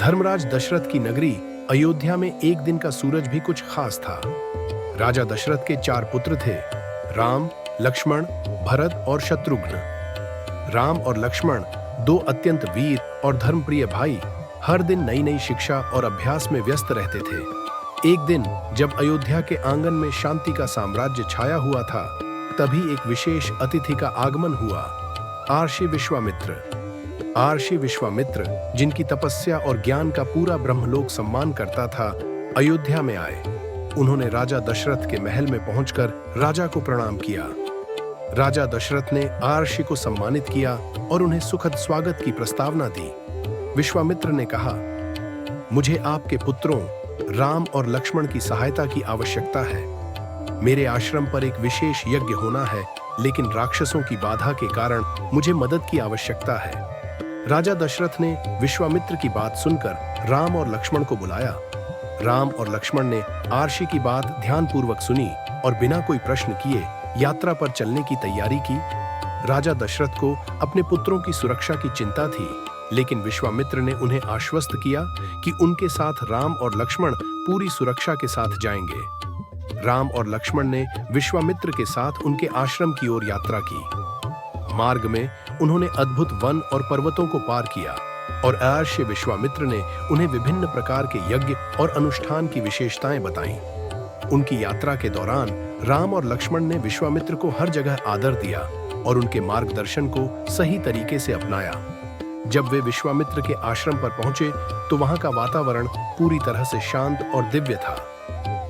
धर्मराज दशरथ की नगरी अयोध्या में एक दिन का सूरज भी कुछ खास था। राजा दशरथ के 4 पुत्र थे, राम, लक्ष्मण, भरत और शत्रुघ्न। राम और लक्ष्मण 2 अत्यंत वीर और धर्मप्रिय भाई हर दिन नई नई शिक्षा और अभ्यास में व्यस्त रहते थे। एक दिन जब अयोध्या के आंगन में शांति का साम्राज्य छाया हुआ था, तभी एक विशेष अतिथि का आगमन हुआ, आर्षि विश्वामित्र। आर्षि विश्वामित्र, जिनकी तपस्या और ज्ञान का पूरा ब्रह्मलोक सम्मान करता था, अयोध्या में आए। उन्होंने राजा दशरथ के महल में पहुंचकर राजा को प्रणाम किया। राजा दशरथ ने आर्षि को सम्मानित किया और उन्हें सुखद स्वागत की प्रस्तावना दी। विश्वामित्र ने कहा, मुझे आपके पुत्रों राम और लक्ष्मण की सहायता की आवश्यकता है। मेरे आश्रम पर एक विशेष यज्ञ होना है, लेकिन राक्षसों की बाधा के कारण मुझे मदद की आवश्यकता है। राजा दशरथ ने विश्वामित्र की बात सुनकर राम और लक्ष्मण को बुलाया। राम और लक्ष्मण ने आर्षि की बात ध्यानपूर्वक सुनी और बिना कोई प्रश्न किए यात्रा पर चलने की तैयारी की। राजा दशरथ को अपने पुत्रों की सुरक्षा की चिंता थी, लेकिन विश्वामित्र ने उन्हें आश्वस्त किया कि उनके साथ राम और लक्ष्मण पूरी सुरक्षा के साथ जाएंगे। राम और लक्ष्मण ने विश्वामित्र के साथ उनके आश्रम की ओर यात्रा की। मार्ग में उन्होंने अद्भुत वन और पर्वतों को पार किया और आर्षि विश्वामित्र ने उन्हें विभिन्न प्रकार के यज्ञ और अनुष्ठान की विशेषताएं बताईं। उनकी यात्रा के दौरान राम और लक्ष्मण ने विश्वामित्र को हर जगह आदर दिया और उनके मार्गदर्शन को सही तरीके से अपनाया। जब वे विश्वामित्र के आश्रम पर पहुंचे तो वहां का वातावरण पूरी तरह से शांत और दिव्य था।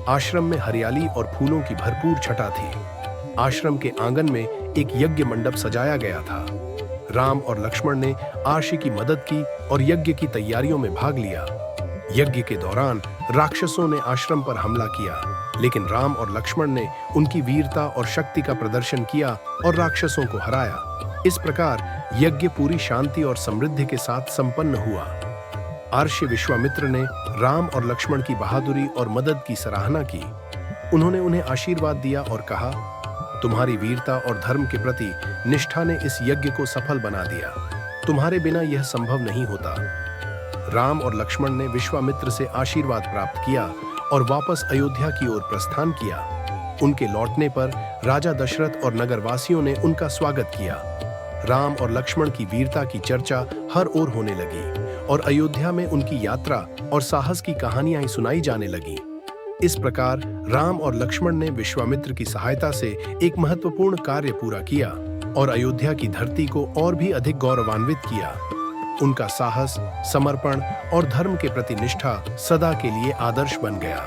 आश्रम में हरियाली और फूलों की भरपूर छटा थी। आश्रम के आंगन में एक यज्ञ मंडप सजाया गया था। राम और लक्ष्मण ने आर्षि की मदद की और यज्ञ की तैयारियों में भाग लिया। यज्ञ के दौरान राक्षसों ने आश्रम पर हमला किया, लेकिन राम और लक्ष्मण ने उनकी वीरता और शक्ति का प्रदर्शन किया और राक्षसों को हराया। इस प्रकार यज्ञ पूरी शांति और समृद्धि के साथ संपन्न हुआ। आर्षि विश्वामित्र ने राम और लक्ष्मण की बहादुरी और मदद की सराहना की। उन्होंने उन्हें आशीर्वाद दिया और कहा, तुम्हारी वीरता और धर्म के प्रति निष्ठा ने इस यज्ञ को सफल बना दिया। तुम्हारे बिना यह संभव नहीं होता। राम और लक्ष्मण ने विश्वामित्र से आशीर्वाद प्राप्त किया और वापस अयोध्या की ओर प्रस्थान किया। उनके लौटने पर राजा दशरथ और नगरवासियों ने उनका स्वागत किया। राम और लक्ष्मण की वीरता की चर्चा हर ओर होने लगी और अयोध्या में उनकी यात्रा और साहस की कहानियां सुनाई जाने लगीं। इस प्रकार राम और लक्ष्मण ने विश्वामित्र की सहायता से एक महत्वपूर्ण कार्य पूरा किया और अयोध्या की धरती को और भी अधिक गौरवान्वित किया। उनका साहस, समर्पण और धर्म के प्रति निष्ठा सदा के लिए आदर्श बन गया।